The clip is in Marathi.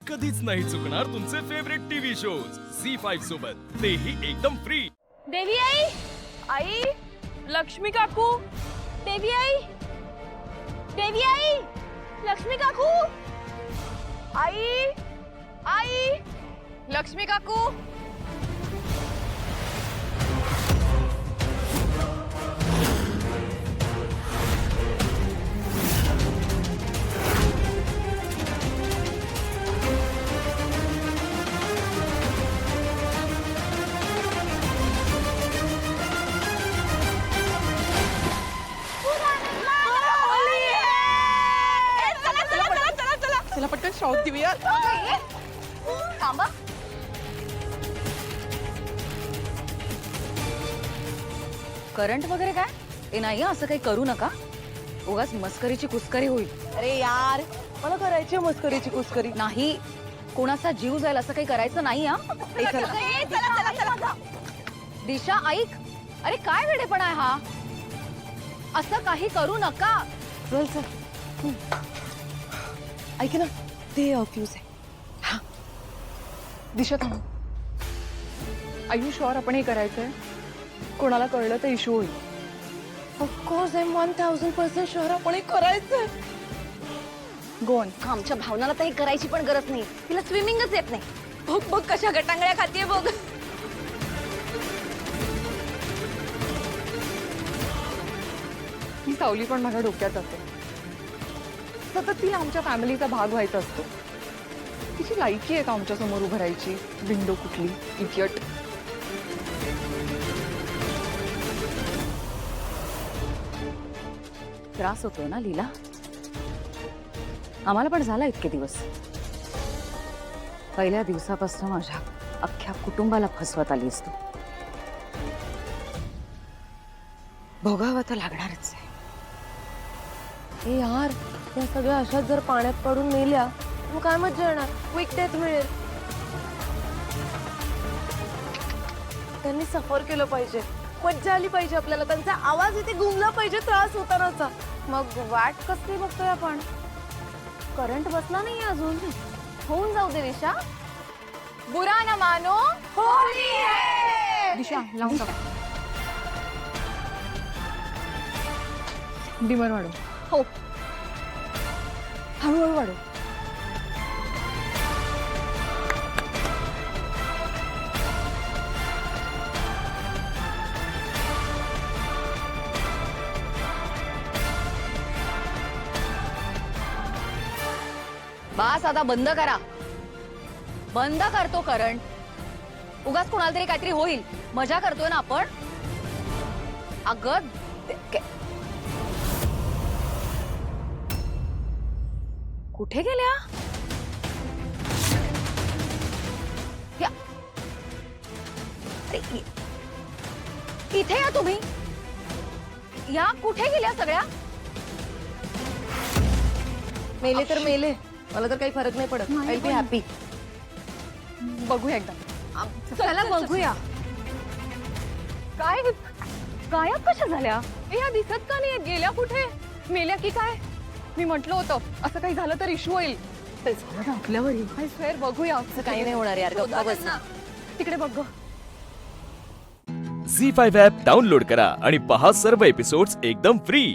कधीच नाही चुकणार तुमचे फेवरेट टीव्ही शोज झी5 सोबत, तेही एकदम फ्री। देवी आई, आई, लक्ष्मी काकू, देवी आई, देवी आई, लक्ष्मी काकू, आई, आई, लक्ष्मी काकू। चला पटकन शॉट देऊया। थांबा, करंट वगैरे काय? ए नाही हं, असं काही करू नका, उगाच मस्करीची कुस्करी होईल। अरे यार, मला करायची मस्करीची कुस्करी नाही, कोणाचा जीव जाईल असं काही करायचं नाही हा। दिशा ऐक, अरे काय वेडेपणा आहे हा, असं काही करू नका। चल चल ऐक ना, ते फ्यूज आहे। हा दिशा थांब, आर यू शुअर आपण हे करायचंय? कोणाला कळलं तर इश्यू होईल। ऑफकोर्स, आय एम 1000% शुअर आपण हे करायचंय। गोन, आमच्या भावनाला तर हे करायची पण गरज नाही, तिला स्विमिंगच येत नाही। बघ बघ कशा गटांगळ्या खातीये बघ। ही सावली पण माझ्या डोक्यात असते, सतत तिला आमच्या फॅमिलीचा भाग व्हायचा असतो। तिची लायकी आहे का आमच्या समोर उभं राहायची? विंडो कुठली इडियट। त्रास होतोय ना लीला, आम्हाला पण झाला इतके दिवस। पहिल्या दिवसापासून माझ्या अख्ख्या कुटुंबाला फसवत आली असतो, भोगावं तर लागणारच आहे। ए यार, या सगळ्या अशात जर पाण्यात पडून मेल्या मग काय मजा येणार? क्विक डेथ मिळेल। त्यांनी सफर केलं पाहिजे, मज्जा आली पाहिजे आपल्याला, त्यांचा आवाज इथे घुमला पाहिजे त्रास होतानाचा। मग वाट कसली बघतोय आपण? करंट बसला नाही अजून, होऊन जाऊ दे दिशा। बुरा न मानो, होली है। दिशा लावून टाक, डिमर वाढव। हो, हळूहळू वाढव। बास आता बंद करा, बंद करतो करंट। उगाच कोणाला तरी काहीतरी होईल, मजा करतोय ना आपण। अगं कुठे गेल्या या? अरे इथे या तुम्ही, या कुठे गेल्या सगळ्या? मेले तर मेले, मला तर काही फरक नाही पडत। I be happy. बघूया एकदा, चला बघूया। काय गायब कशा झाल्या? या दिसत का नाही, गेल्या कुठे? मेल्या की काय? मी म्हटलं होतं असं काही झालं तर इश्यू होईल। ते झालं ना आपल्यावर, आय स्वेअर। बघूया, असं काही नाही होणार यार, गप्पा बस। तिकडे बघ। झी5 ॲप डाउनलोड करा आणि पहा सर्व एपिसोड्स एकदम फ्री।